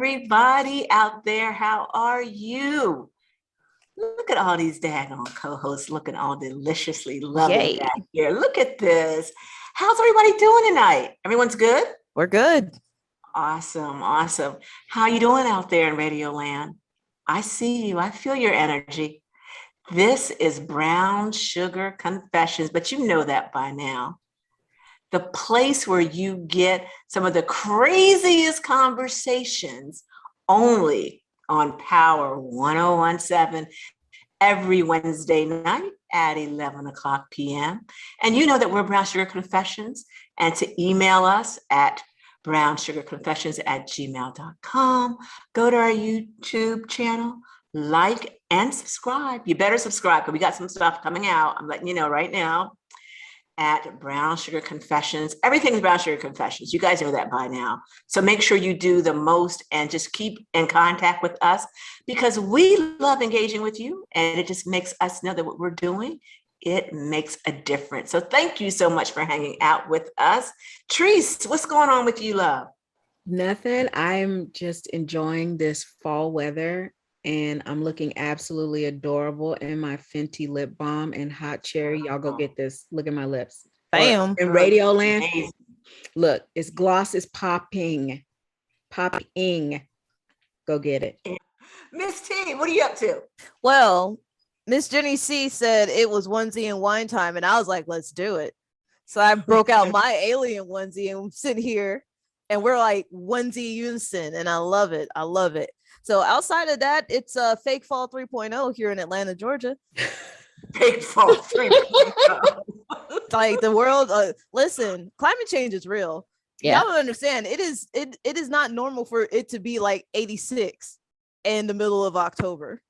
everybody out there. How are you? Look at all these daggone co-hosts looking all deliciously lovely Yay. back here. Look at this. How's everybody doing tonight? Everyone's good? We're good. Awesome, awesome. How you doing out there in Radio Land? I see you. I feel your energy. This is Brown Sugar Confessions, but you know that by now. The place where you get some of the craziest conversations only on Power 1017 every Wednesday night at 11 o'clock p.m. And you know that we're Brown Sugar Confessions, and to email us at brownsugarconfessions@gmail.com. Go to our YouTube channel, like and subscribe. You better subscribe because we got some stuff coming out. I'm letting you know right now at Brown Sugar Confessions. Everything's Brown Sugar Confessions. You guys know that by now. So make sure you do the most and just keep in contact with us because we love engaging with you and it just makes us know that what we're doing, it makes a difference. So thank you so much for hanging out with us. Treese, what's going on with you, love? Nothing. I'm just enjoying this fall weather and I'm looking absolutely adorable in my Fenty lip balm and hot cherry. Y'all go get this. Look at my lips. Bam. In Radio Land, Amazing. look, its gloss is popping. Popping. Go get it. Miss T, what are you up to? Well, Miss Jenny C said it was onesie and wine time, and I was like, let's do it. So I broke out my alien onesie and I'm sitting here and we're like onesie unison, and I love it. I love it. So outside of that, it's a fake fall 3.0 here in Atlanta, Georgia. Fake fall 3.0. Like the world, listen, climate change is real. Yeah. Y'all don't understand. It is not normal for it to be like 86 in the middle of October.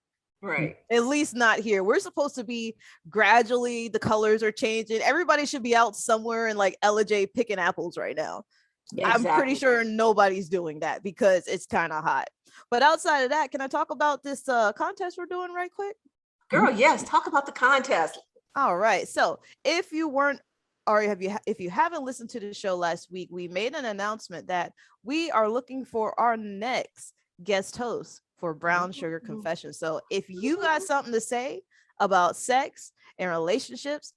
Right. At least not here. We're supposed to be gradually, the colors are changing. Everybody should be out somewhere in like LJ picking apples right now. Yeah, I'm pretty sure nobody's doing that because it's kind of hot. But outside of that, can I talk about this contest we're doing right quick? Girl, yes. Talk about the contest. All right. So if you weren't, or if you haven't listened to the show last week, we made an announcement that we are looking for our next guest host for Brown Sugar Confessions. So if you got something to say about sex and relationships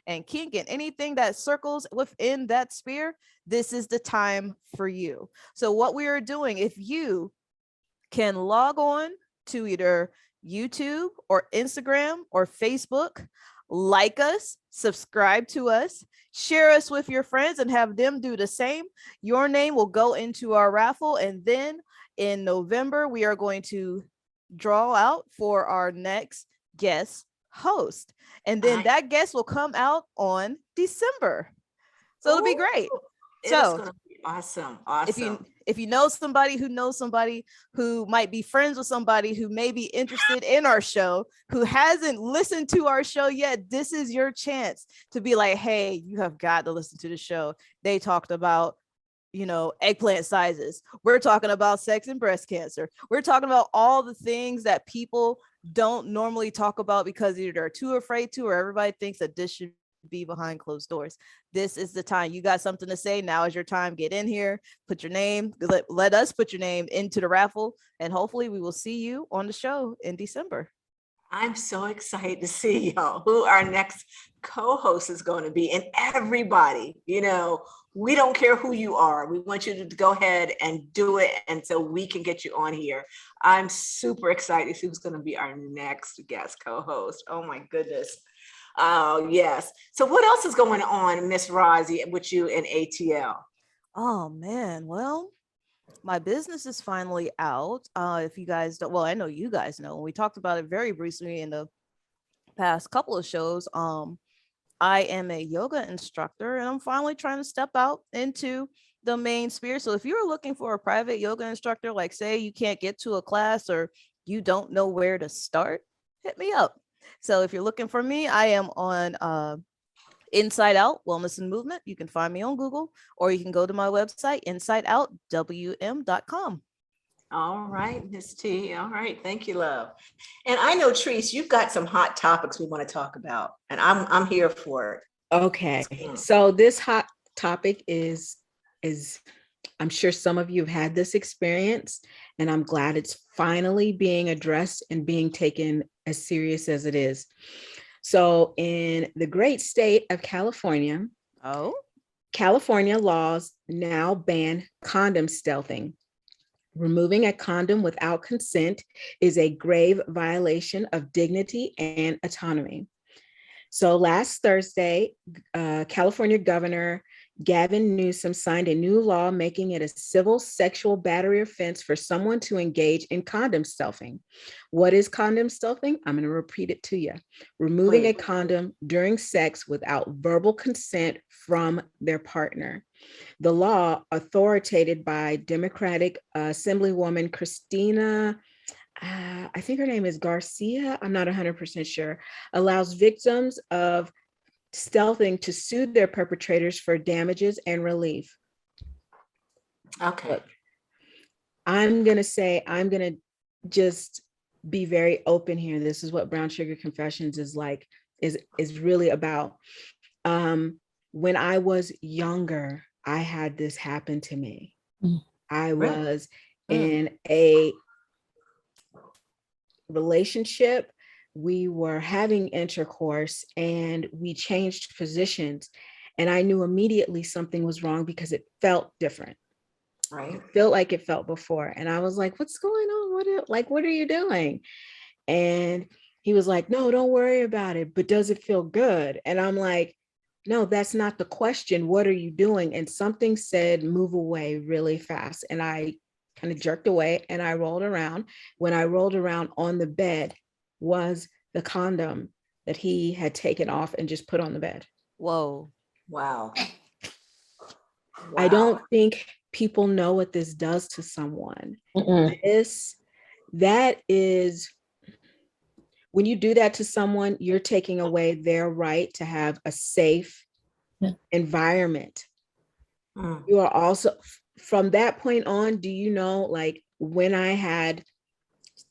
and kink and anything that circles within that sphere, this is the time for you. So what we are doing, if you can log on to either YouTube or Instagram or Facebook, like us, subscribe to us, share us with your friends and have them do the same, your name will go into our raffle. And then in November, we are going to draw out for our next guest host. And then that guest will come out on December. So it'll be great. It's going to be awesome. Awesome. If you know somebody who knows somebody who might be friends with somebody who may be interested in our show, who hasn't listened to our show yet, this is your chance to be like, hey, you have got to listen to the show. They talked about, eggplant sizes. We're talking about sex and breast cancer. We're talking about all the things that people don't normally talk about because either they're too afraid to, or everybody thinks that this should be behind closed doors. This is the time. You got something to say. Now is your time. Get in here, put your name, let us put your name into the raffle, and hopefully we will see you on the show in December. I'm so excited to see y'all who our next co-host is going to be. And everybody, we don't care who you are. We want you to go ahead and do it. And so we can get you on here. I'm super excited to see who's going to be our next guest co-host. Oh my goodness. Oh, yes. So what else is going on, Miss Rosie, with you in ATL? Oh, man. Well, my business is finally out. If you guys don't, well, I know you guys know. We talked about it very briefly in the past couple of shows. I am a yoga instructor, and I'm finally trying to step out into the main sphere. So if you're looking for a private yoga instructor, like say you can't get to a class or you don't know where to start, hit me up. So if you're looking for me, I am on Inside Out Wellness and Movement. You can find me on Google, or you can go to my website, insideoutwm.com. All right, Miss T. All right. Thank you, love. And I know, Treese, you've got some hot topics we want to talk about, and I'm here for it. Okay. So this hot topic is I'm sure some of you have had this experience, And I'm glad it's finally being addressed and being taken as serious as it is. So in the great state of California, California laws now ban condom stealthing. Removing a condom without consent is a grave violation of dignity and autonomy. So last Thursday, California Governor Gavin Newsom signed a new law making it a civil sexual battery offense for someone to engage in condom stuffing. What is condom stuffing? I'm going to repeat it to you. Removing a condom during sex without verbal consent from their partner. The law, authoritated by Democratic Assemblywoman Christina, I think her name is Garcia, I'm not 100% sure, allows victims of stealthing to sue their perpetrators for damages and relief. Okay. Look, I'm going to just be very open here. This is what Brown Sugar Confessions is like, is really about. When I was younger, I had this happen to me. I was in a relationship. We were having intercourse and we changed positions. And I knew immediately something was wrong because it felt different. Right. It felt like it felt before. And I was like, what's going on? What are you doing? And he was like, no, don't worry about it. But does it feel good? And I'm like, no, that's not the question. What are you doing? And something said, move away really fast. And I kind of jerked away and I rolled around. When I rolled around, on the bed was the condom that he had taken off and just put on the bed. Whoa. Wow. I don't think people know what this does to someone. That is, when you do that to someone, you're taking away their right to have a safe environment. You are also, from that point on, do you know, like when I had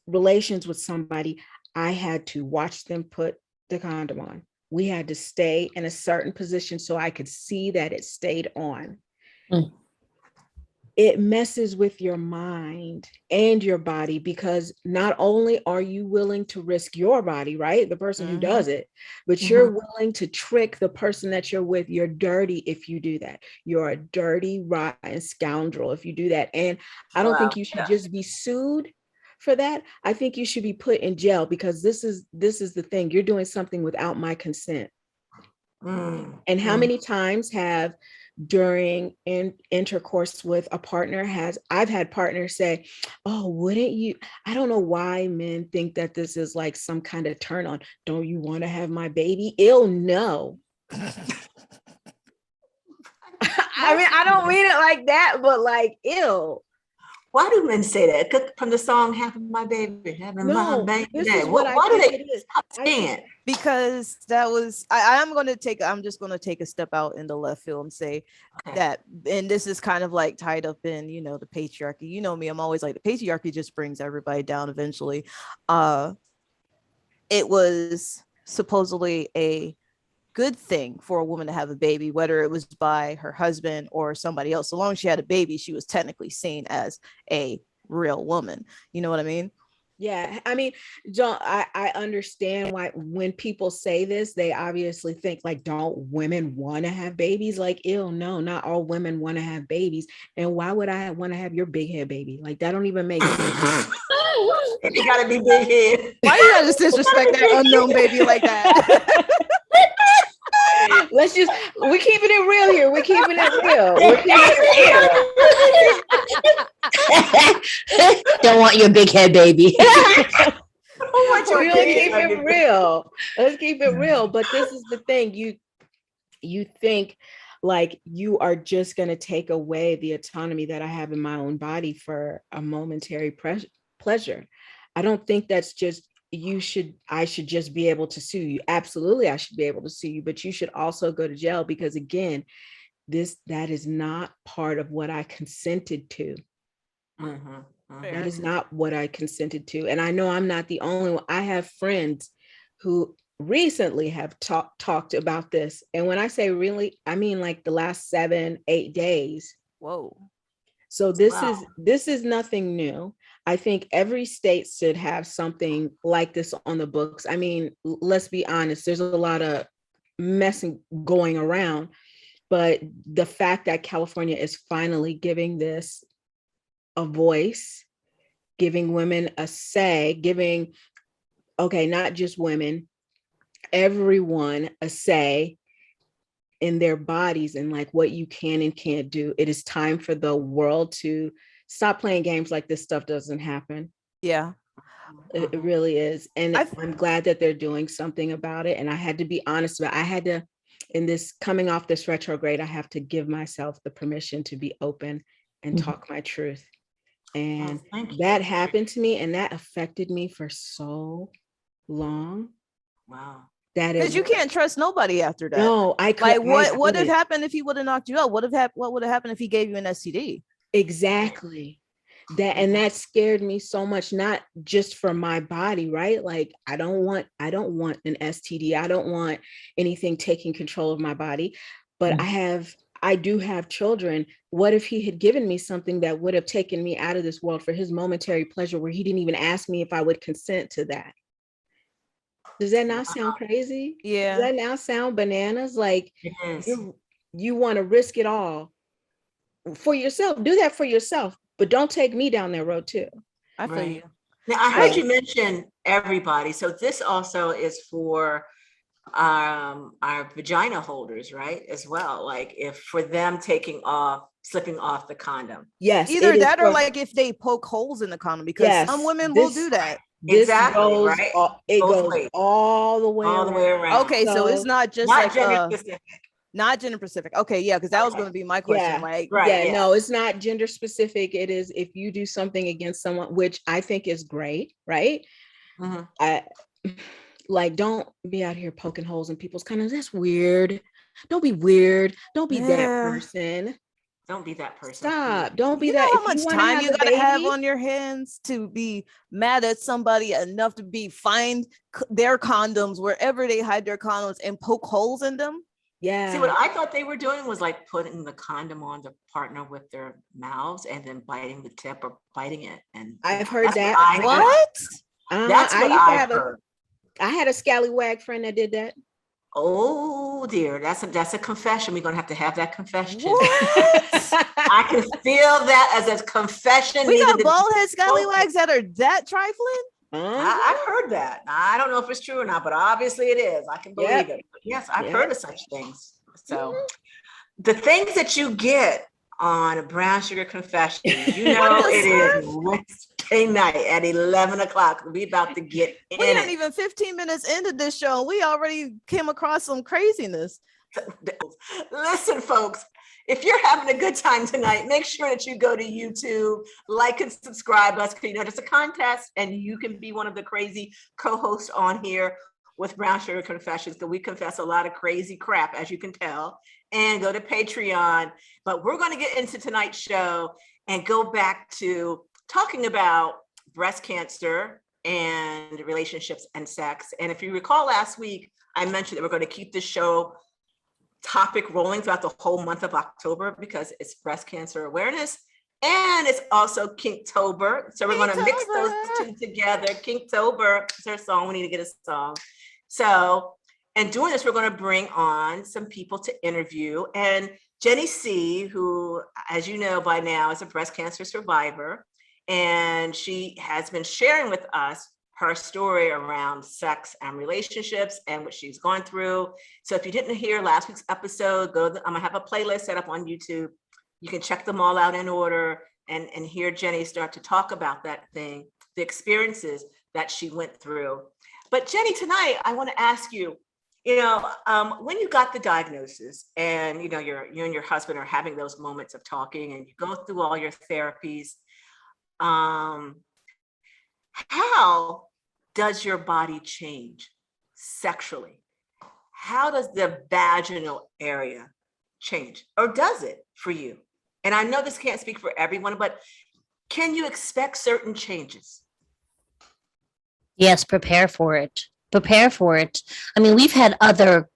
relations with somebody, I had to watch them put the condom on. We had to stay in a certain position so I could see that it stayed on. It messes with your mind and your body, because not only are you willing to risk your body, right? The person who does it, but you're willing to trick the person that you're with. You're dirty if you do that. You're a dirty, rotten scoundrel if you do that. And I don't think you should just be sued for that. I think you should be put in jail, because this is the thing. You're doing something without my consent. And how many times have, during intercourse with a partner, I've had partners say, oh, wouldn't you, I don't know why men think that this is like some kind of turn on. Don't you want to have my baby? Ew, no. I mean, I don't mean it like that, but like, ew. Why do men say that? From the song "Having My Baby," having my baby. This is what why do they stop saying? Because that was, I'm just going to take a step out in the left field and say that, and this is kind of like tied up in, you know, the patriarchy. You know me, I'm always like, the patriarchy just brings everybody down eventually. It was supposedly a good thing for a woman to have a baby, whether it was by her husband or somebody else. So long as she had a baby, she was technically seen as a real woman. You know what I mean? Yeah, I mean, John, I understand why when people say this, they obviously think like, don't women want to have babies? Like, ew, no, not all women want to have babies. And why would I want to have your big head baby? Like, that don't even make sense. You gotta be big head. Why you gotta just disrespect that unknown baby like that? We're keeping it real here. We're keeping it real. Don't want your big head baby. We're gonna keep it real. Let's keep it real. But this is the thing. You think like you are just going to take away the autonomy that I have in my own body for a momentary pleasure. I don't think that's just, I should just be able to sue you. Absolutely, I should be able to sue you, but you should also go to jail, because again, that is not part of what I consented to. That is not what I consented to. And I know I'm not the only one. I have friends who recently have talked about this. And when I say really, I mean like the last 7-8 days. Whoa. So this is nothing new. I think every state should have something like this on the books. I mean, let's be honest, there's a lot of messing going around, but the fact that California is finally giving this a voice, giving women a say, giving, okay, not just women, everyone a say in their bodies and like what you can and can't do. It is time for the world to stop playing games like this stuff doesn't happen. Yeah. It really is. And I'm glad that they're doing something about it. And I had to be honest about it. I had to, in this coming off this retrograde, I have to give myself the permission to be open and talk my truth. And that happened to me, and that affected me for so long. Wow. Because you can't trust nobody after that. No, I couldn't. Like what would have happened if he would have knocked you out? What would have happened if he gave you an STD? Exactly. That scared me so much, not just for my body, right? Like I don't want an STD. I don't want anything taking control of my body. But I do have children. What if he had given me something that would have taken me out of this world for his momentary pleasure, where he didn't even ask me if I would consent to that? Does that not sound crazy? Yeah. Does that now sound bananas? Like you want to risk it all for yourself. Do that for yourself, but don't take me down that road too. I feel you. Now, I heard you mention everybody. So this also is for our vagina holders, right? As well. Like if for them slipping off the condom. Yes. Either that or like if they poke holes in the condom, because some women will do that. Exactly. Goes, right. It goes all the way around. Okay, so it's not just not like gender specific. Not gender specific. Okay, yeah, because that was going to be my question. No, it's not gender specific. It is if you do something against someone, which I think is great, right? Like, don't be out here poking holes in people's condoms. That's weird. Don't be weird. Don't be that person. Don't be that person. Stop. Don't be you that. Know how much time you gotta have on your hands to be mad at somebody enough to find their condoms wherever they hide their condoms and poke holes in them? Yeah. See, what I thought they were doing was like putting the condom on the partner with their mouths and then biting the tip or biting it. And I've heard that. That's what I heard. I had a scallywag friend that did that. Oh dear, that's a confession. We're gonna have that confession. I can feel that as a confession. We got bald-head scallywags that are that trifling. I've heard that. I don't know if it's true or not, but obviously it is. I can believe it. But yes, I've heard of such things. So the things that you get on a Brown Sugar Confession, it is Wednesday night at 11 o'clock. We about to get in. We aren't even 15 minutes into this show. We already came across some craziness. Listen, folks, if you're having a good time tonight, make sure that you go to YouTube, like and subscribe us. It's a contest and you can be one of the crazy co-hosts on here with Brown Sugar Confessions, because we confess a lot of crazy crap, as you can tell. And go to Patreon. But we're going to get into tonight's show and go back to talking about breast cancer and relationships and sex. And if you recall last week, I mentioned that we're going to keep this show topic rolling throughout the whole month of October because it's breast cancer awareness and it's also Kinktober. So we're going to mix those two together. Kinktober is our song. We need to get a song. So, and doing this, we're going to bring on some people to interview. And Jenny C., who, as you know by now, is a breast cancer survivor. And she has been sharing with us her story around sex and relationships and what she's gone through. So if you didn't hear last week's episode, I'm going to have a playlist set up on YouTube. You can check them all out in order and hear Jenny start to talk about that thing, the experiences that she went through. But Jenny, tonight, I want to ask you, when you got the diagnosis and, you and your husband are having those moments of talking and you go through all your therapies, how does your body change sexually? How does the vaginal area change, or does it for you? And I know this can't speak for everyone, but can you expect certain changes? Yes, prepare for it. Prepare for it. I mean, we've had other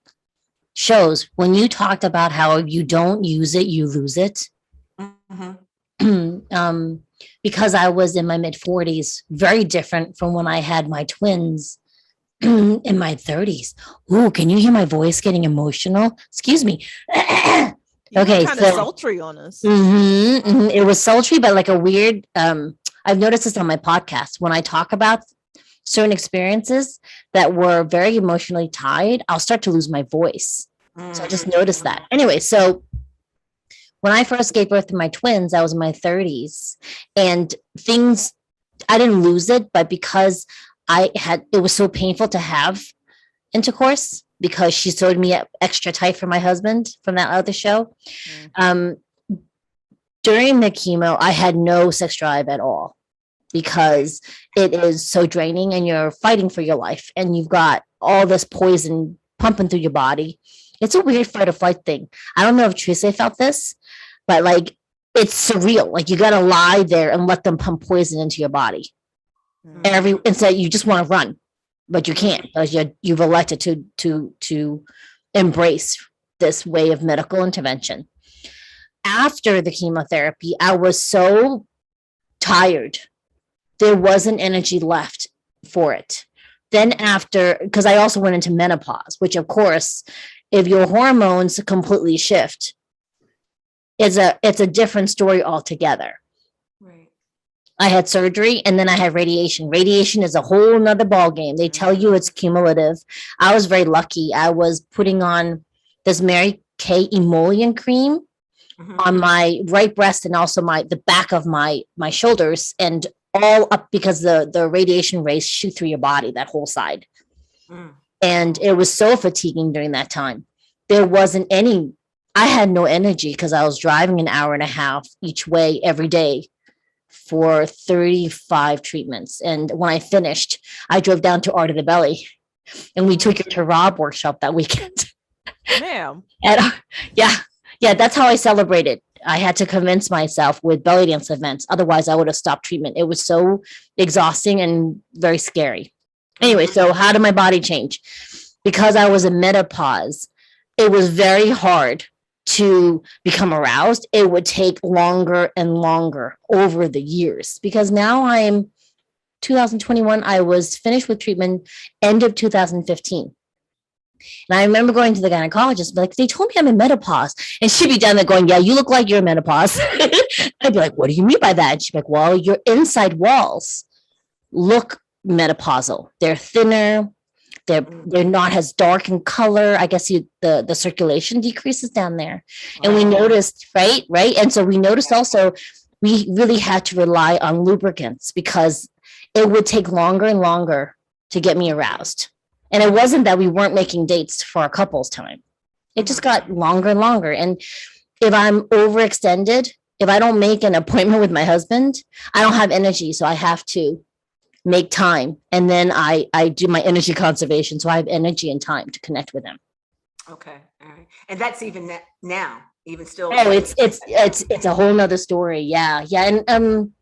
shows when you talked about how you don't use it, you lose it. Mm-hmm. because I was in my mid 40s, very different from when I had my twins in my 30s. Ooh, can you hear my voice getting emotional? Excuse me. You were Okay, kind of so sultry on us. it was sultry, but like a weird. I've noticed this on my podcast when I talk about certain experiences that were very emotionally tied. I'll start to lose my voice. So I just noticed that. Anyway, so when I first gave birth to my twins, I was in my 30s, and things, I didn't lose it, but because it was so painful to have intercourse because she sewed me up extra tight for my husband from that other show. Um, during the chemo, I had no sex drive at all because it is so draining and you're fighting for your life and you've got all this poison pumping through your body. It's a weird fight or flight thing. I don't know if Trisha felt this, but like it's surreal. Like you got to lie there and let them pump poison into your body. Instead, you just want to run, but you can't because you've elected to embrace this way of medical intervention. After the chemotherapy, I was so tired. There wasn't energy left for it. Then after, because I also went into menopause, which of course, if your hormones completely shift, it's a different story altogether. Right. I had surgery and then I had radiation. Radiation is a whole nother ball game. They tell you it's cumulative. I was very lucky. I was putting on this Mary Kay emollient cream on my right breast and also the back of my shoulders and all up because the radiation rays shoot through your body, that whole side. And it was so fatiguing during that time. There wasn't I had no energy because I was driving an hour and a half each way every day for 35 treatments. And when I finished, I drove down to Art of the Belly and we took it to Rob workshop that weekend. Ma'am. And yeah, that's how I celebrated. I had to convince myself with belly dance events. Otherwise, I would have stopped treatment. It was so exhausting and very scary. Anyway, so how did my body change? Because I was in menopause, it was very hard to become aroused. It would take longer and longer over the years because now I'm 2021. I was finished with treatment end of 2015. And I remember going to the gynecologist, like, they told me I'm in menopause. And she'd be down there going, yeah, you look like you're in menopause. I'd be like, what do you mean by that? And she'd be like, well, your inside walls look menopausal. They're thinner. They're not as dark in color. I guess the circulation decreases down there. And we noticed, right? And so we noticed also we really had to rely on lubricants because it would take longer and longer to get me aroused. And it wasn't that we weren't making dates for a couple's time. It just got longer and longer. And if I'm overextended, if I don't make an appointment with my husband, I don't have energy. So I have to make time. And then I do my energy conservation. So I have energy and time to connect with him. Okay. All right. And that's even now, even still. Oh, it's a whole nother story. Yeah. And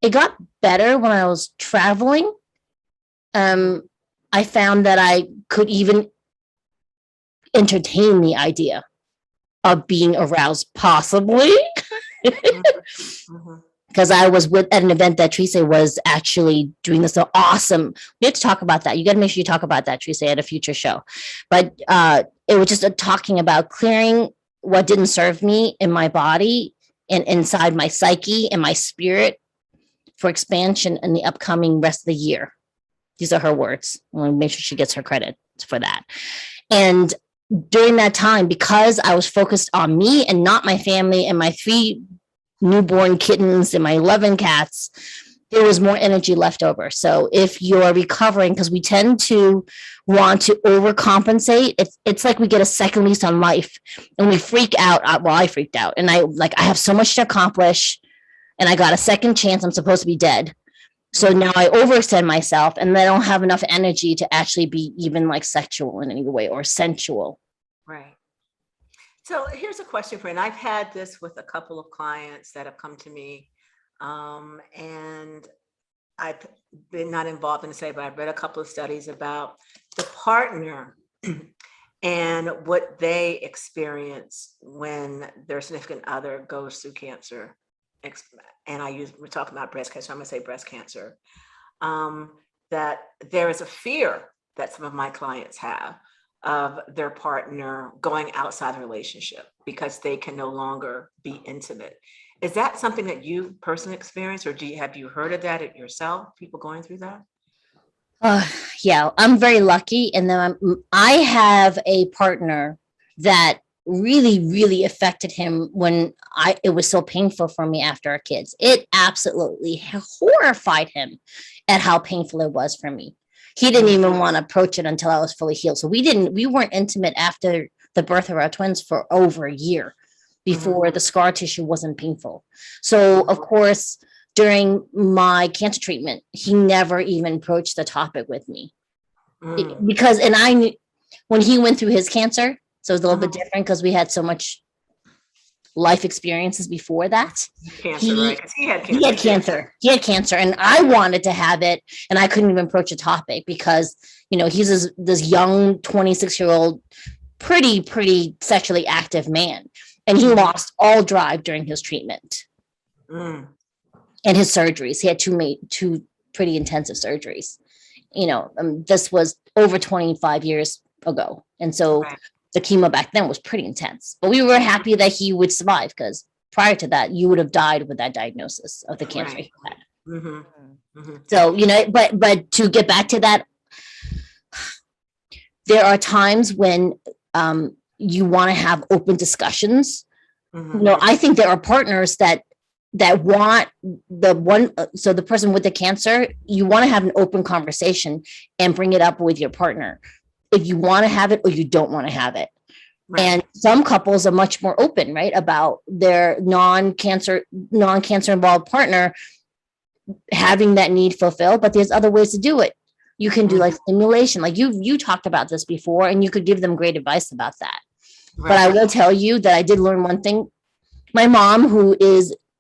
it got better when I was traveling. I found that I could even entertain the idea of being aroused, possibly. Because I was at an event that Teresa was actually doing this so awesome. We have to talk about that. You got to make sure you talk about that, Teresa, at a future show. But it was just talking about clearing what didn't serve me in my body and inside my psyche and my spirit for expansion in the upcoming rest of the year. These are her words. I want to make sure she gets her credit for that. And during that time, because I was focused on me and not my family and my 3 newborn kittens and my 11 cats, there was more energy left over. So if you're recovering, because we tend to want to overcompensate, it's like we get a second lease on life and we freak out. Well, I freaked out and I have so much to accomplish and I got a second chance. I'm supposed to be dead. So now I overextend myself and I don't have enough energy to actually be even like sexual in any way or sensual. Right. So here's a question for you. And I've had this with a couple of clients that have come to me. And I've been not involved in the study, but I've read a couple of studies about the partner and what they experience when their significant other goes through cancer and we're talking about breast cancer, I'm gonna say breast cancer, that there is a fear that some of my clients have of their partner going outside the relationship because they can no longer be intimate. Is that something that you personally experience, or have you heard of that yourself, people going through that? Yeah, I'm very lucky. And then I have a partner that really affected him when it was so painful for me after our kids. It absolutely horrified him at how painful it was for me. He didn't even want to approach it until I was fully healed. So we weren't intimate after the birth of our twins for over a year before the scar tissue wasn't painful. So of course, during my cancer treatment, he never even approached the topic with me because, and I knew when he went through his cancer, so it was a little bit different because we had so much life experiences before that. Cancer, right? Because he had cancer. He had cancer. He had cancer, and I wanted to have it, and I couldn't even approach a topic because, you know, he's this young 26-year-old, pretty sexually active man, and he lost all drive during his treatment. And his surgeries. He had two pretty intensive surgeries. You know, this was over 25 years ago. And so the chemo back then was pretty intense. But we were happy that he would survive because prior to that, you would have died with that diagnosis of the cancer he had. So, you know, but to get back to that, there are times when you want to have open discussions. You know, I think there are partners that want so the person with the cancer, you want to have an open conversation and bring it up with your partner if you want to have it or you don't want to have it. And some couples are much more open, right, about their non-cancer involved partner having that need fulfilled, but there's other ways to do it. You can do like stimulation, like you talked about this before, and you could give them great advice about that. But I will tell you that I did learn one thing. My mom,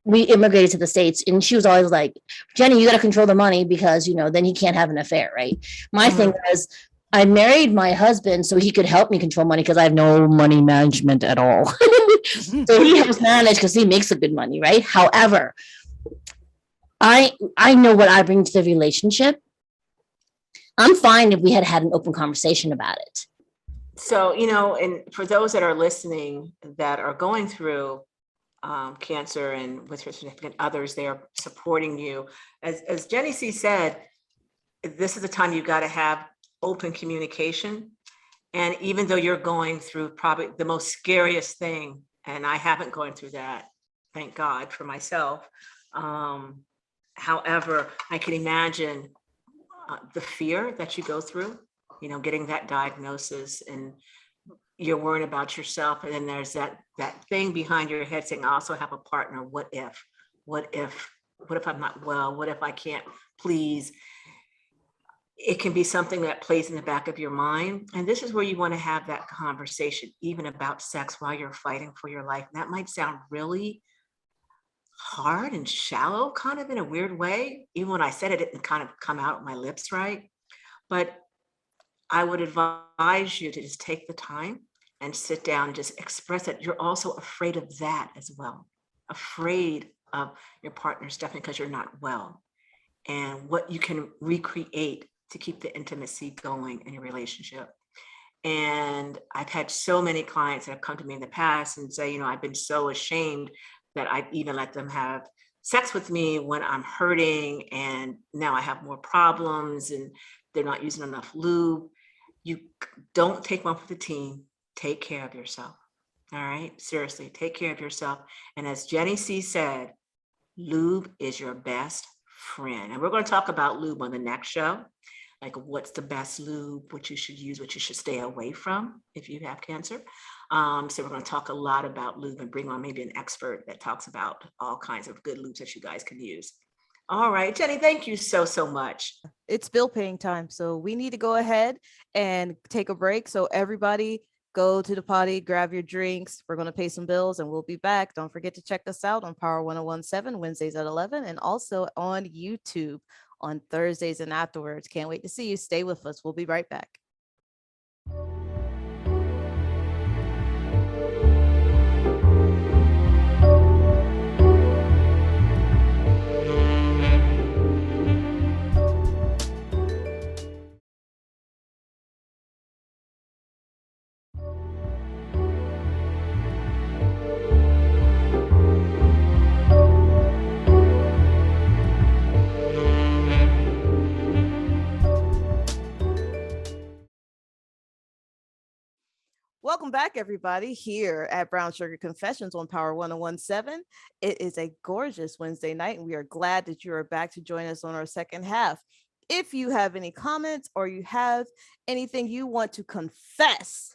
we immigrated to the States, and she was always like, Jenny, you got to control the money because, you know, then he can't have an affair, right? My thing was, I married my husband so he could help me control money because I have no money management at all. So he helps manage because he makes a good money, right? However, I know what I bring to the relationship. I'm fine if we had an open conversation about it. So, you know, and for those that are listening that are going through cancer and with your significant others, they are supporting you. As Jenny C said, this is the time you got to have open communication. And even though you're going through probably the most scariest thing, and I haven't gone through that, thank God for myself. However, I can imagine the fear that you go through, you know, getting that diagnosis, and you're worrying about yourself. And then there's that thing behind your head saying, I also have a partner. What if I'm not well? What if I can't please? It can be something that plays in the back of your mind. And this is where you want to have that conversation, even about sex, while you're fighting for your life. And that might sound really hard and shallow, kind of in a weird way. Even when I said it, it didn't kind of come out of my lips right. But I would advise you to just take the time and sit down and just express that you're also afraid of that as well. Afraid of your partner's definitely because you're not well, and what you can recreate to keep the intimacy going in your relationship. And I've had so many clients that have come to me in the past and say, you know, I've been so ashamed that I've even let them have sex with me when I'm hurting, and now I have more problems and they're not using enough lube. You don't take one for the team. Take care of yourself. All right. Seriously, take care of yourself. And as Jenny C said, lube is your best friend. And we're going to talk about lube on the next show. Like, what's the best lube, what you should use, what you should stay away from if you have cancer. So we're going to talk a lot about lube and bring on maybe an expert that talks about all kinds of good lubes that you guys can use. All right, Jenny, thank you so much. It's bill paying time. So we need to go ahead and take a break. So everybody go to the potty, grab your drinks. We're going to pay some bills and we'll be back. Don't forget to check us out on Power 1017 Wednesdays at 11 and also on YouTube on Thursdays and afterwards. Can't wait to see you. Stay with us. We'll be right back. Welcome back, everybody, here at Brown Sugar Confessions on Power 1017. It is a gorgeous Wednesday night, and we are glad that you are back to join us on our second half. If you have any comments or you have anything you want to confess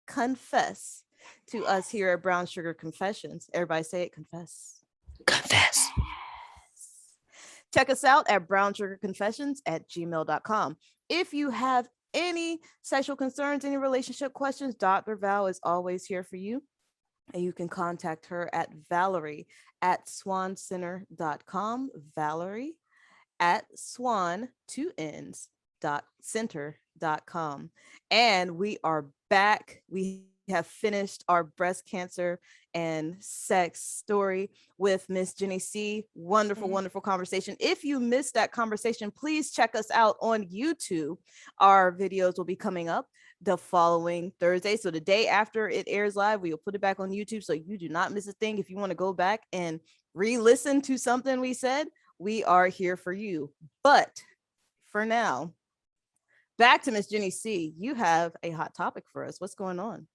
to us here at Brown Sugar Confessions, everybody say it, confess. Confess. Check us out at brownsugarconfessions@gmail.com. If you have any sexual concerns, any relationship questions, Dr. Val is always here for you. And you can contact her at Valerie@swancenter.com. Valerie@swan2ns.center.com. And we are back. We have finished our breast cancer and sex story with Miss Jenny C. Wonderful conversation. If you missed that conversation, please check us out on YouTube. Our videos will be coming up the following Thursday. So the day after it airs live, we will put it back on YouTube so you do not miss a thing. If you want to go back and re-listen to something we said, we are here for you. But for now, back to Miss Jenny C. You have a hot topic for us. What's going on?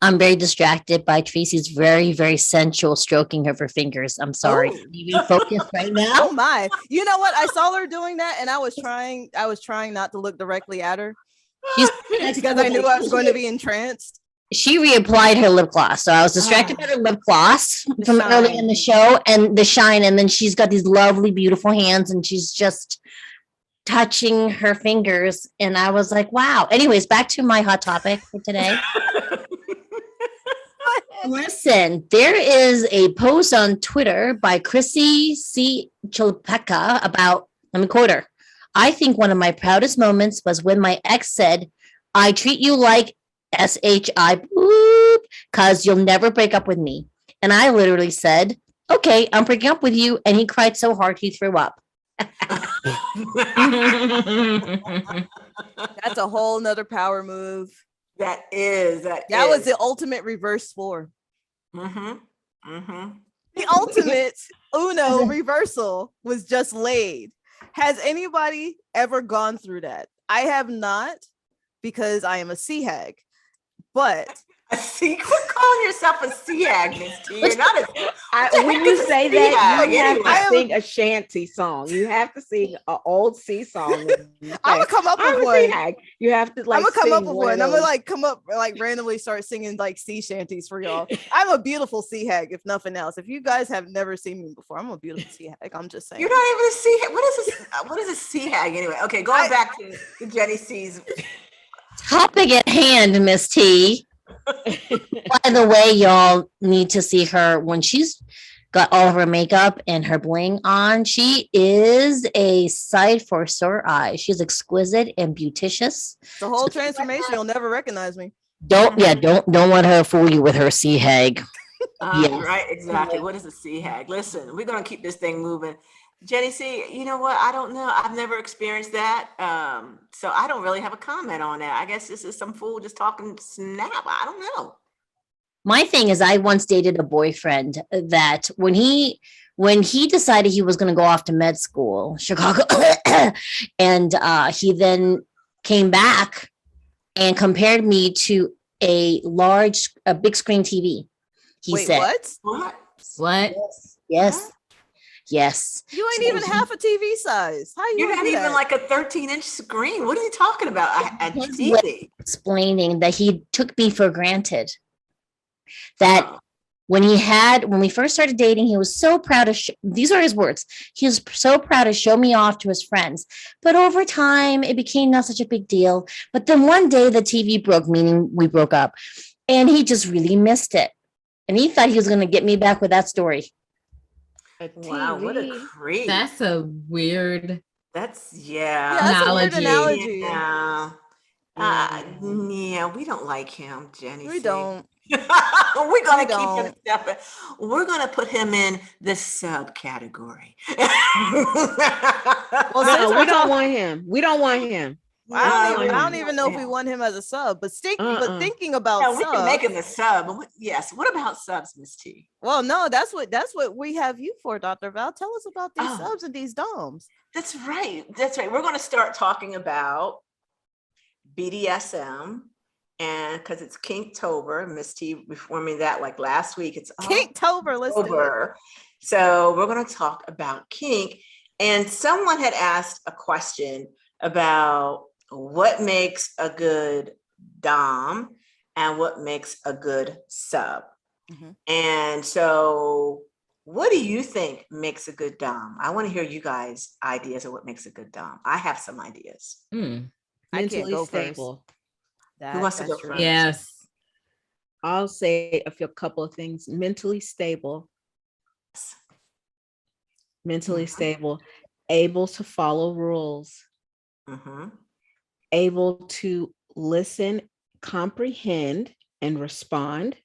I'm very distracted by Tracy's very, very sensual stroking of her fingers. I'm sorry. Oh. You focus right Oh now. my. You know what? I saw her doing that and I was trying not to look directly at her She's because I knew I was going to be entranced. She reapplied her lip gloss. So I was distracted by her lip gloss The from early shine. in the show and the shine. And then she's got these lovely, beautiful hands and she's just touching her fingers. And I was like, wow. Anyways, back to my hot topic for today. Listen, there is a post on Twitter by Chrissy C. Chilpeka about, let me quote her. I think one of my proudest moments was when my ex said, I treat you like SHI, because you'll never break up with me. And I literally said, okay, I'm breaking up with you. And he cried so hard he threw up. That's a whole nother power move. That was the ultimate reverse 4. The The ultimate Uno reversal was just laid. Has anybody ever gone through that? I have not, because I am a sea hag. But quit calling yourself a sea hag, Miss T. You're not a. When you say that, you have Anyway. to sing a shanty song. You have to sing an old sea song. I'm gonna come up with I'm a sea one. hag. You have to like. I'm gonna come up sing with one. one. of I'm gonna those. like come up like randomly start singing like sea shanties for y'all. I'm a beautiful sea hag, if nothing else. If you guys have never seen me before, I'm a beautiful sea hag. I'm just saying. You're not even a sea hag. What is a sea hag anyway? Okay, going back to Jenny C's. Topic at hand, Miss T. By the way, y'all need to see her when she's got all of her makeup and her bling on. She is a sight for sore eyes. She's exquisite and beauticious. The whole transformation, you'll never recognize me. Don't let her fool you with her sea hag. Yes. Right, exactly. What is a sea hag? Listen, we're gonna keep this thing moving. Jenny C, you know what? I don't know. I've never experienced that. So I don't really have a comment on that. I guess this is some fool just talking snap. I don't know. My thing is, I once dated a boyfriend that when he decided he was going to go off to med school, Chicago, and he then came back and compared me to a big screen TV. He Wait, said, What? What? Yes. Yes. You ain't even half a TV size. How you You're gonna not do even that? like a 13-inch screen. What are you talking about? A His TV. Explaining that he took me for granted. That when we first started dating, he was so proud of, these are his words. He was so proud to show me off to his friends. But over time, it became not such a big deal. But then one day the TV broke, meaning we broke up. And he just really missed it. And he thought he was going to get me back with that story. Wow, what a creep. That's a weird. That's That's a weird Analogy. analogy. Yeah. Yeah, we don't like him, Jenny. We don't. We're gonna We keep him don't. separate. We're gonna put him in the subcategory. Well, No, since we we're don't want him. We don't want him. I don't even know if we want him as a sub, but thinking about Yeah, we subs, can make him a sub. But yes. What about subs, Miss T? well, no, that's what we have you for, Dr. Val. Tell us about these Oh. subs and these doms. That's right. That's right. We're going to start talking about BDSM and because it's Kinktober, Miss T informed me that like last week. It's Kinktober, let's do it. October. So we're going to talk about kink. And someone had asked a question about what makes a good dom and what makes a good sub. And so what do you think makes a good dom? I want to hear you guys' ideas of what makes a good dom. I have some ideas. I can't Mentally go stable. Who wants to go That's true. first? Yes. I'll say a couple of things. Mentally stable. Mentally stable. Able to follow rules. Able to listen, comprehend, and respond.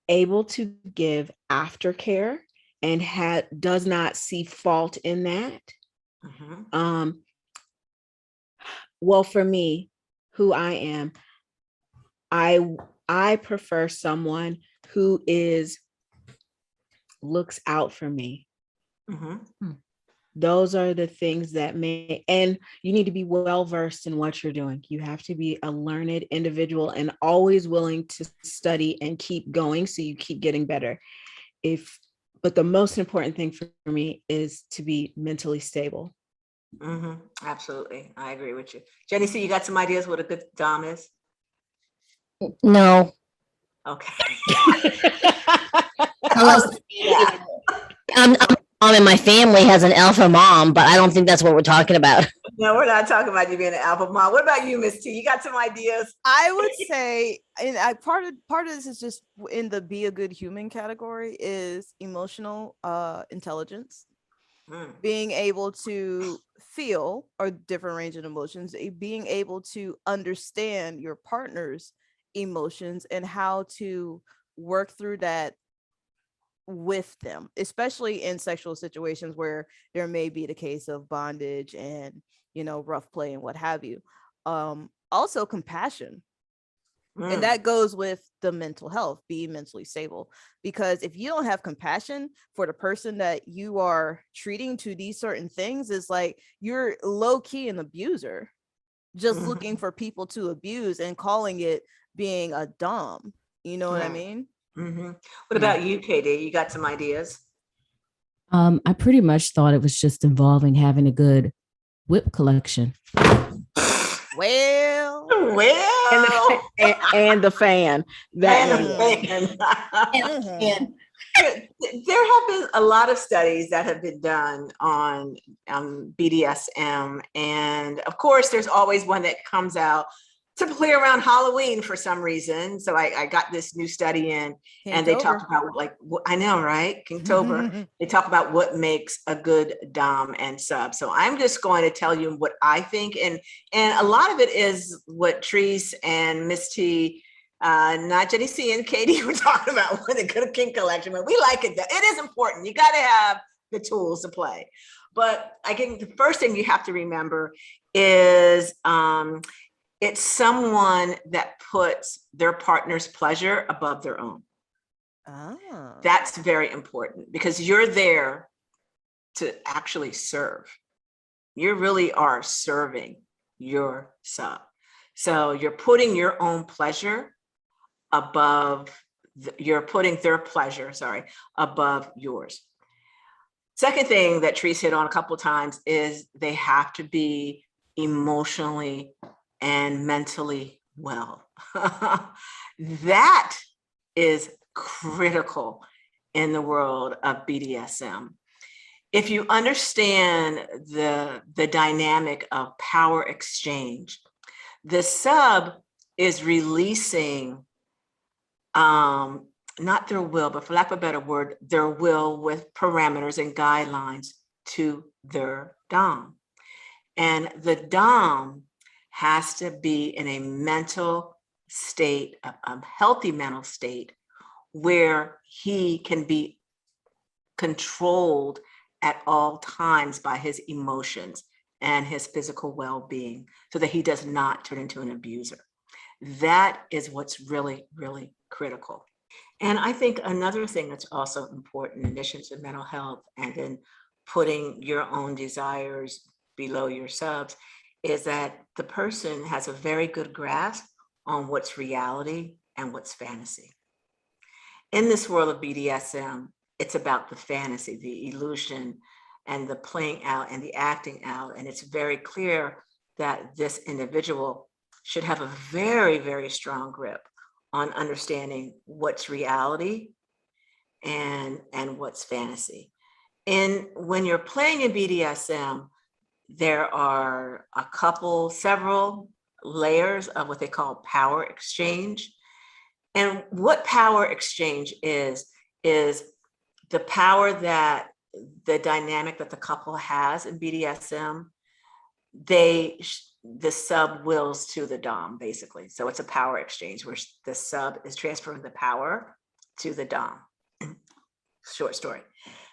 Able to give aftercare and does not see fault in that. Well, for me, who I am, I prefer someone who looks out for me. Those are the things that and you need to be well versed in what you're doing. You have to be a learned individual and always willing to study and keep going so you keep getting better. But the most important thing for me is to be mentally stable. Absolutely. I agree with you. Jenny, so you got some ideas what a good dom is? No. Okay. I'm mom and my family has an alpha mom, but I don't think that's what we're talking about. No, we're not talking about you being an alpha mom. What about you, Miss T? You got some ideas? I would say, and part of this is just in the be a good human category is emotional intelligence. Being able to feel a different range of emotions, being able to understand your partner's emotions and how to work through that with them, especially in sexual situations where there may be the case of bondage and, rough play and what have you. Also compassion. And that goes with the mental health, being mentally stable, because if you don't have compassion for the person that you are treating to these certain things, it's like you're low key an abuser, just looking for people to abuse and calling it being a dom. You know what I mean? What about you, KD? You got some ideas? I pretty much thought it was just involving having a good whip collection. Well, and the fan. There have been a lot of studies that have been done on BDSM, and of course, there's always one that comes out typically around Halloween for some reason. So I got this new study in, and they talk about I know, right? Kinktober. They talk about what makes a good dom and sub. So I'm just going to tell you what I think, and a lot of it is what Treese and Miss T, not Jenny C and Katie were talking about with a good kink collection, but we like it. It is important. You got to have the tools to play. But I think the first thing you have to remember is it's someone that puts their partner's pleasure above their own. That's very important because you're there to actually serve. You really are serving your sub. So you're putting your own pleasure above, you're putting their pleasure, above yours. Second thing that Treese hit on a couple of times is they have to be emotionally and mentally well. That is critical in the world of BDSM. If you understand the dynamic of power exchange, the sub is releasing not their will, but for lack of a better word, their will with parameters and guidelines to their dom. And the dom has to be in a mental state, a healthy mental state, where he can be controlled at all times by his emotions and his physical well-being, so that he does not turn into an abuser. That is what's really, really critical. And I think another thing that's also important, in addition to mental health and then putting your own desires below your subs, is that the person has a very good grasp on what's reality and what's fantasy. In this world of BDSM, it's about the fantasy, the illusion, and the playing out and the acting out. And it's very clear that this individual should have a very, very strong grip on understanding what's reality and what's fantasy. And when you're playing in BDSM, there are several layers of what they call power exchange. And what power exchange is the power that the dynamic that the couple has in BDSM, the sub wills to the dom, basically. So it's a power exchange where the sub is transferring the power to the dom. Short story.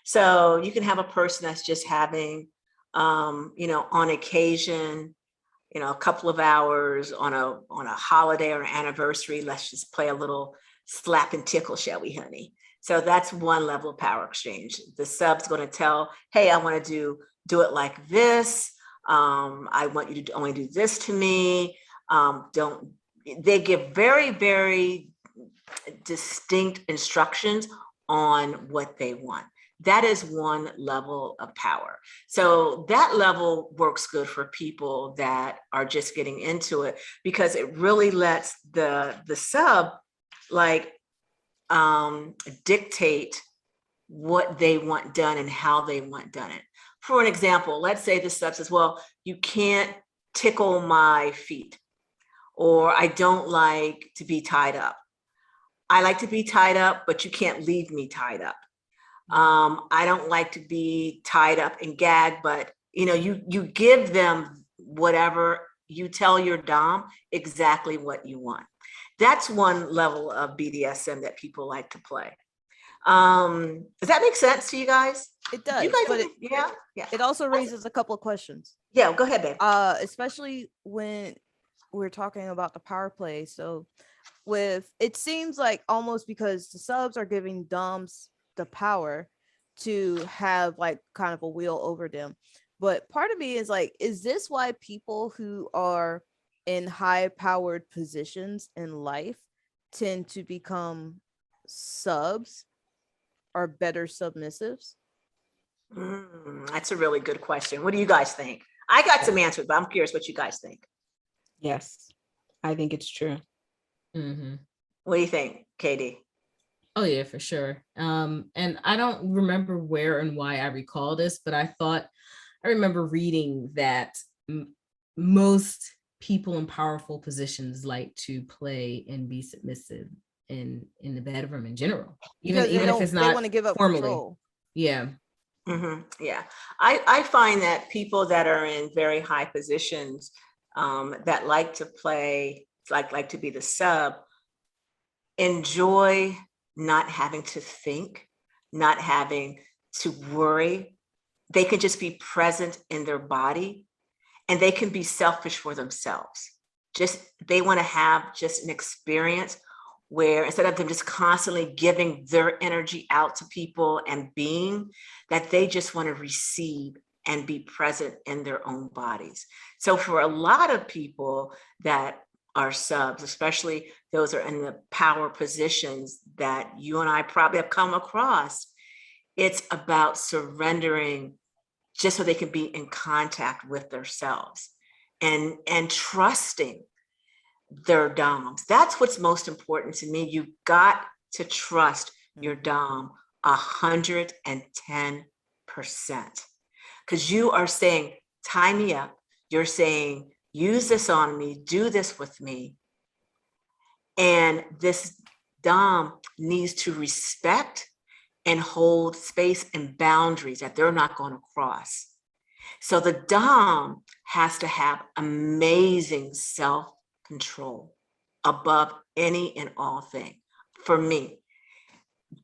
So you can have a person that's just having, on occasion, a couple of hours on a holiday or an anniversary, let's just play a little slap and tickle, shall we, honey? So that's one level of power exchange. The sub's going to tell, hey, I want to do it like this. I want you to only do this to me. They give very, very distinct instructions on what they want. That is one level of power. So that level works good for people that are just getting into it, because it really lets the sub dictate what they want done and how they want done it. For an example, let's say the sub says, well, you can't tickle my feet, or I don't like to be tied up. I like to be tied up, but you can't leave me tied up. I don't like to be tied up and gagged, but you give them whatever, you tell your dom exactly what you want. That's one level of BDSM that people like to play. Does that make sense to you guys? It does. You guys, but yeah. It also raises a couple of questions. Yeah, go ahead, babe. Especially when we're talking about the power play. So it seems like almost because the subs are giving doms the power to have kind of a wheel over them. But part of me is is this why people who are in high powered positions in life tend to become subs or better submissives? That's a really good question. What do you guys think? I got some answers, but I'm curious what you guys think. Yes, I think it's true. Mm-hmm. What do you think, Katie? Oh yeah, for sure. And I don't remember where and why I recall this, but I remember reading that most people in powerful positions like to play and be submissive in the bedroom in general, even if it's not, they want to give up formally. Control. Yeah. Mm-hmm. Yeah, I find that people that are in very high positions that like to play, like to be the sub, enjoy not having to think, not having to worry. They can just be present in their body, and they can be selfish for themselves. They want to have just an experience where instead of them just constantly giving their energy out to people and being, that they just want to receive and be present in their own bodies. So for a lot of people that are subs, especially those are in the power positions that you and I probably have come across, it's about surrendering just so they can be in contact with themselves and trusting their doms. That's what's most important to me. You got to trust your dom 110%, because you are saying, tie me up. You're saying, use this on me, do this with me. And this dom needs to respect and hold space and boundaries that they're not going to cross. So the dom has to have amazing self-control above any and all thing. For me,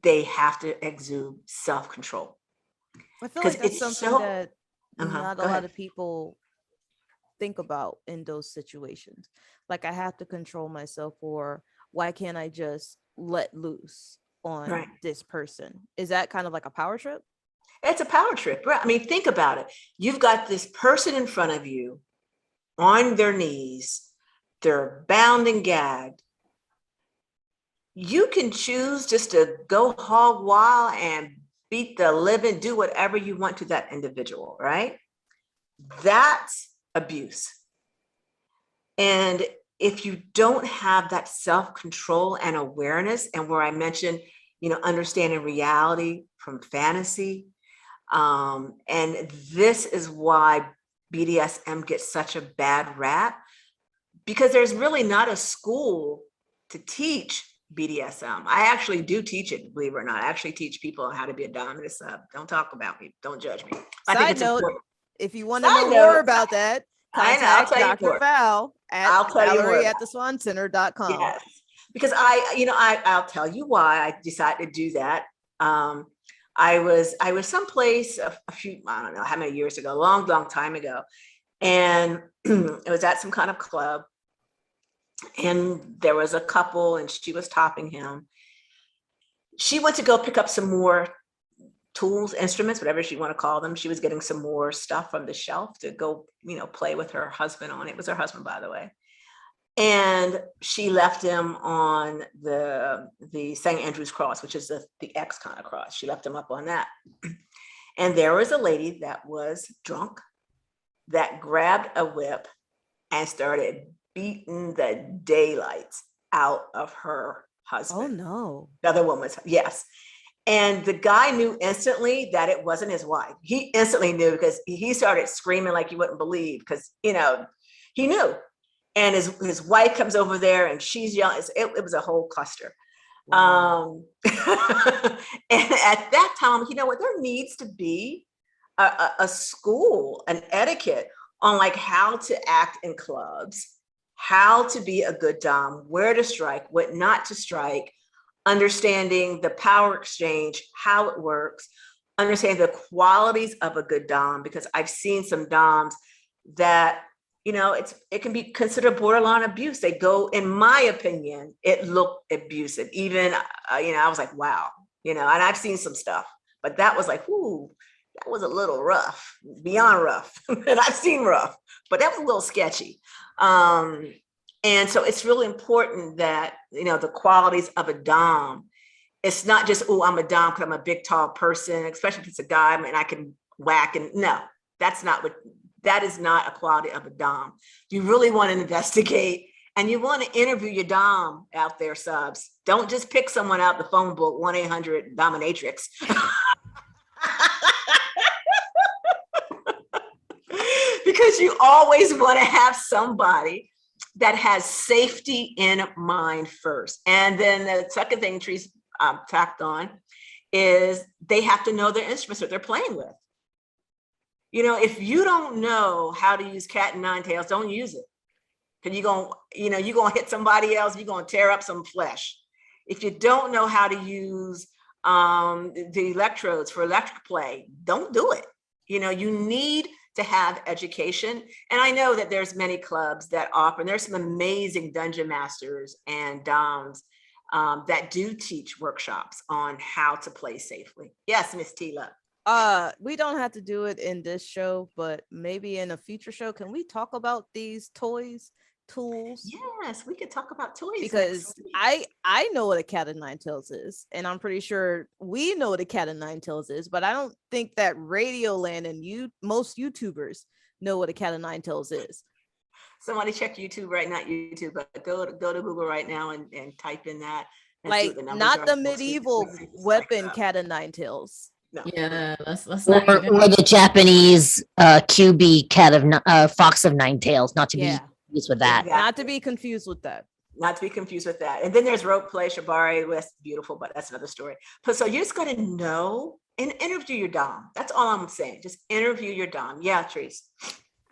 they have to exude self-control. I feel like that's something that not a lot of people think about in those situations. Like, I have to control myself, or why can't I just let loose on this person? Is that kind of like a power trip? It's a power trip. I mean, think about it. You've got this person in front of you on their knees, they're bound and gagged. You can choose just to go hog wild and beat the living, do whatever you want to that individual, right? That's abuse. And if you don't have that self-control and awareness, and where I mentioned, understanding reality from fantasy, and this is why BDSM gets such a bad rap, because there's really not a school to teach BDSM. I actually do teach it, believe it or not. I actually teach people how to be a dominant sub. Don't talk about me. Don't judge me. I think Side it's note, important. if you want to Side know more note, about that, I know, I'll contact tell you Dr. more. Val at I'll tell you more Valerie about at theswancenter.com. Yes, because I'll tell you why I decided to do that. I was someplace a few, I don't know how many years ago, long time ago, and it was at some kind of club, and there was a couple, and she was topping him. She went to go pick up some more tools, instruments, whatever you want to call them. She was getting some more stuff from the shelf to go, play with her husband on. It was her husband, by the way. And she left him on the St. Andrew's cross, which is the X kind of cross. She left him up on that. And there was a lady that was drunk that grabbed a whip and started beating the daylights out of her husband. Oh no. The other woman's, yes. And the guy knew instantly that it wasn't his wife. He instantly knew, because he started screaming like you wouldn't believe, because, he knew. And his wife comes over there and she's yelling. It was a whole cluster. Wow. And at that time, you know what, there needs to be a school, an etiquette on like how to act in clubs, how to be a good dom, where to strike, what not to strike, understanding the power exchange, how it works, understanding the qualities of a good dom, because I've seen some doms that, it can be considered borderline abuse. They go, in my opinion, it looked abusive. Even, I was like, wow, and I've seen some stuff, but that was like, ooh, that was a little rough, beyond rough. And I've seen rough, but that was a little sketchy. And so it's really important that, the qualities of a dom, it's not just, oh, I'm a dom because I'm a big, tall person, especially if it's a guy and I can whack. And no, that is not a quality of a dom. You really want to investigate, and you want to interview your dom out there, subs. Don't just pick someone out the phone book, 1-800 dominatrix. Because you always want to have somebody that has safety in mind first. And then the second thing Trees tacked on is they have to know their instruments that they're playing with. If you don't know how to use cat and nine tails, don't use it. Because you're going to hit somebody else, you're going to tear up some flesh. If you don't know how to use the electrodes for electric play, don't do it. You need to have education. And I know that there's many clubs that offer, and there's some amazing dungeon masters and doms that do teach workshops on how to play safely. Yes, Miss Tila. We don't have to do it in this show, but maybe in a future show, can we talk about these tools? Yes, we could talk about toys, because I know what a cat of nine tails is, and I'm pretty sure we know what a cat of nine tails is, but I don't think that Radioland and most YouTubers know what a cat of nine tails is. Somebody check YouTube right, not YouTube, but go to Google right now and type in that. Like, not the medieval weapon cat of nine tails. No. Yeah, let's Or, not even. or the Japanese QB fox of nine tails, not to be confused with that. Exactly. Not to be confused with that. Not to be confused with that. And then there's rope play, shibari, that's beautiful, but that's another story. But so you're just going to know and interview your dom. That's all I'm saying. Just interview your dom. Yeah, Trees.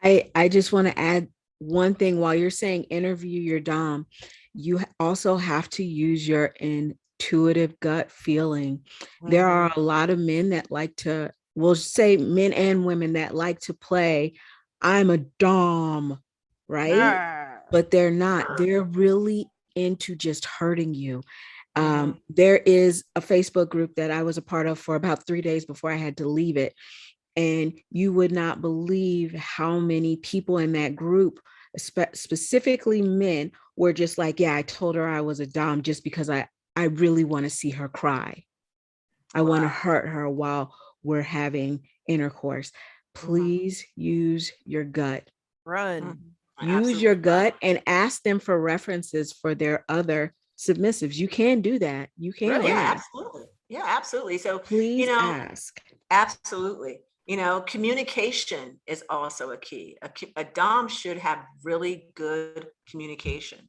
I just want to add one thing. While you're saying interview your dom, you also have to use your intuitive gut feeling. There are a lot of men that like to, we'll say men and women that like to play, I'm a dom, right? But they're not. They're really into just hurting you. There is a Facebook group that I was a part of for about 3 days before I had to leave it. And you would not believe how many people in that group specifically men, were just like, yeah, I told her I was a dom just because I really want to see her cry. I want to hurt her while we're having intercourse. Please use your gut. Run. Use your gut and ask them for references for their other submissives. You can do that. You can. Really? Yeah, absolutely. Yeah, absolutely. So, Please ask. Absolutely. Communication is also a key. A dom should have really good communication.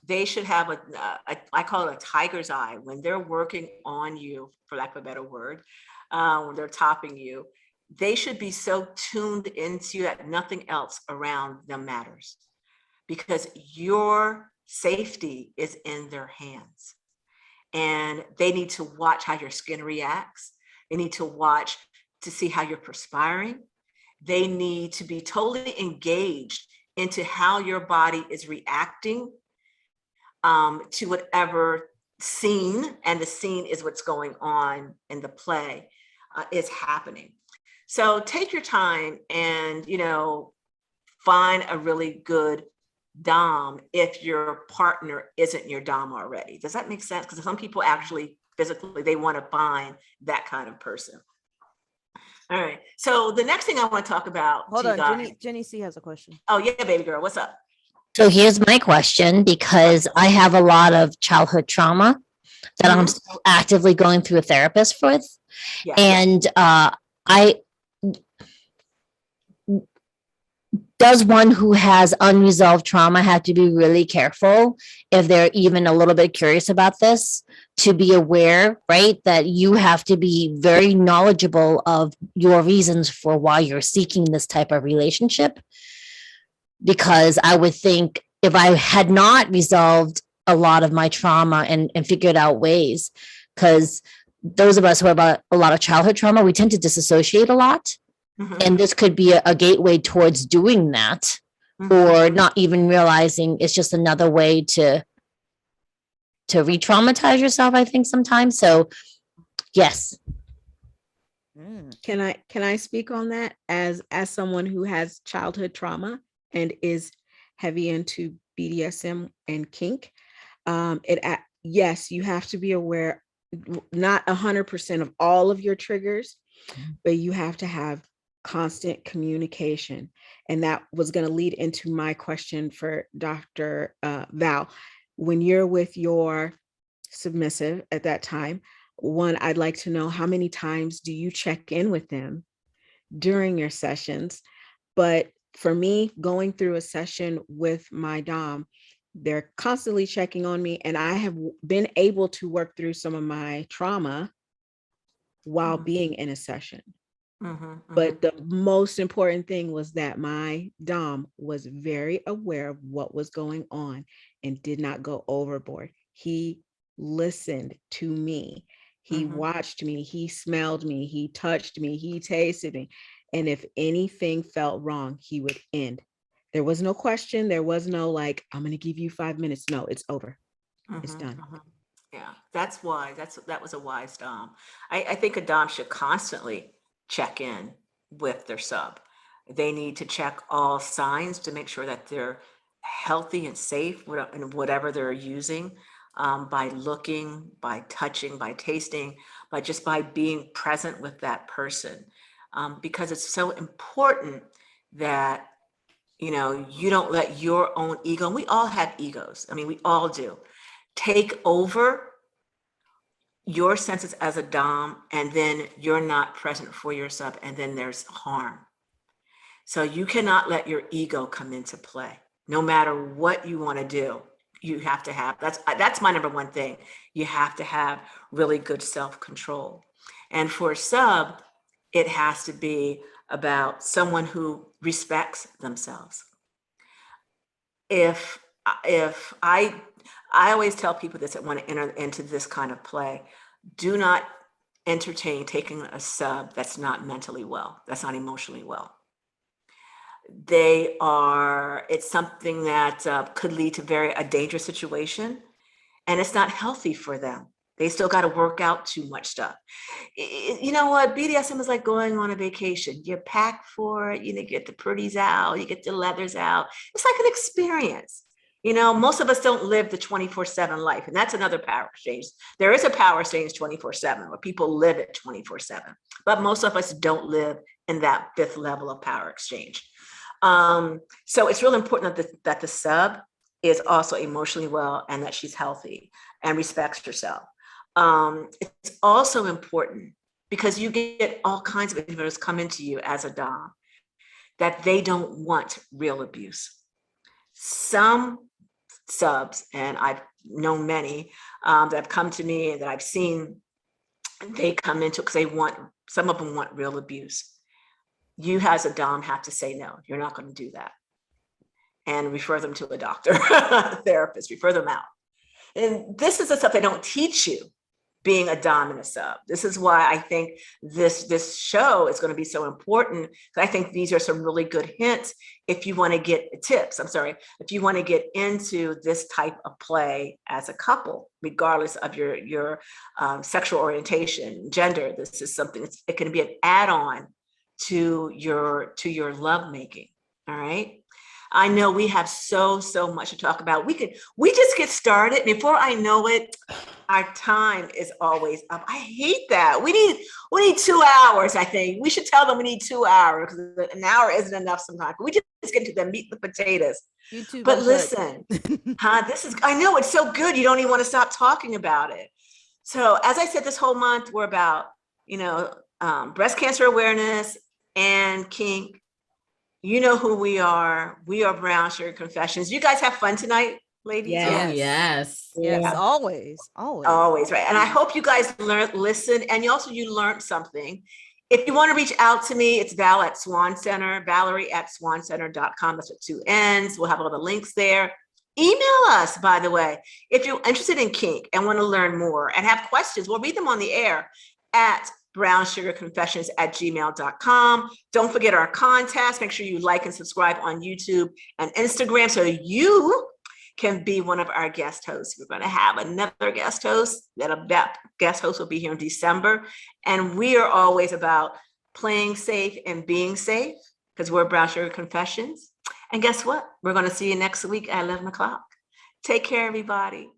They should have I call it a tiger's eye when they're working on you, for lack of a better word, when they're topping you. They should be so tuned into you that nothing else around them matters, because your safety is in their hands. And they need to watch how your skin reacts. They need to watch to see how you're perspiring. They need to be totally engaged into how your body is reacting to whatever scene, and the scene is what's going on in the play is happening. So take your time and, find a really good dom if your partner isn't your dom already. Does that make sense? Because some people actually physically, they want to find that kind of person. All right. So the next thing I want to talk about. Hold on, Jenny C has a question. Oh yeah, baby girl, what's up? So here's my question, because I have a lot of childhood trauma that I'm still actively going through a therapist with. Yeah. And does one who has unresolved trauma have to be really careful, if they're even a little bit curious about this, to be aware, right, that you have to be very knowledgeable of your reasons for why you're seeking this type of relationship? Because I would think if I had not resolved a lot of my trauma and figured out ways, because those of us who have a lot of childhood trauma, we tend to disassociate a lot. And this could be a gateway towards doing that, or not even realizing it's just another way to re-traumatize yourself, I think sometimes. So yes. Can I speak on that as someone who has childhood trauma and is heavy into BDSM and kink? Yes, you have to be aware, not 100% of all of your triggers, but you have to have constant communication. And that was going to lead into my question for Dr. Val. When you're with your submissive at that time, one, I'd like to know, how many times do you check in with them during your sessions? But for me, going through a session with my dom, they're constantly checking on me, and I have been able to work through some of my trauma while being in a session. But the most important thing was that my dom was very aware of what was going on and did not go overboard. He listened to me. He watched me. He smelled me. He touched me. He tasted me. And if anything felt wrong, he would end. There was no question. There was no like, I'm going to give you 5 minutes. No, it's over. It's done. Yeah, that's why. That was a wise dom. I think a dom should constantly check in with their sub. They need to check all signs to make sure that they're healthy and safe in whatever they're using, by looking, by touching, by tasting, by being present with that person, because it's so important that you don't let your own ego, and we all have egos, I mean, we all do, take over your senses as a dom, and then you're not present for your sub, and then there's harm. So you cannot let your ego come into play. No matter what you want to do, you have to have, that's my number one thing. You have to have really good self-control. And for sub, it has to be about someone who respects themselves. If I always tell people this that want to enter into this kind of play, do not entertain taking a sub that's not mentally well, that's not emotionally well. It's something that could lead to a dangerous situation, and it's not healthy for them. They still got to work out too much stuff. You know what? BDSM is like going on a vacation. You pack for it, you get the pretties out, you get the leathers out. It's like an experience. Most of us don't live the 24/7 life. And that's another power exchange. There is a power exchange 24/7 where people live it 24/7. But most of us don't live in that fifth level of power exchange. So it's really important that the sub is also emotionally well and that she's healthy and respects herself. It's also important because you get all kinds of individuals come into you as a dom that they don't want real abuse. Some subs, and I've known many that have come to me and that I've seen, they come into it because some of them want real abuse. You as a dom have to say, no, you're not going to do that. And refer them to a doctor, a therapist, refer them out. And this is the stuff they don't teach you being a dom and a sub. This is why I think this show is going to be so important. I think these are some really good hints if you want to get tips. If you want to get into this type of play as a couple, regardless of your sexual orientation, gender. This is something. It can be an add-on to your lovemaking. All right. I know we have so much to talk about. We just get started. Before I know it, our time is always up. I hate that. We need 2 hours. I think we should tell them we need 2 hours because an hour isn't enough sometimes. We just get to the meat and the potatoes. YouTube, but listen, I know it's so good. You don't even want to stop talking about it. So as I said, this whole month we're about, breast cancer awareness and kink. You know who we are. We are Brown Sugar Confessions. You guys have fun tonight, ladies? Yes. Oh, yes. Yes, always. Always, right. And I hope you guys listen, and you learned something. If you want to reach out to me, it's Valerie at swancenter.com. That's with 2 N's. We'll have all the links there. Email us, by the way, if you're interested in kink and want to learn more and have questions. We'll read them on the air at brownsugarconfessions@gmail.com. Don't forget our contest. Make sure you like and subscribe on YouTube and Instagram so you can be one of our guest hosts. We're going to have another guest host. That guest host will be here in December. And we are always about playing safe and being safe because we're Brown Sugar Confessions. And guess what? We're going to see you next week at 11 o'clock. Take care, everybody.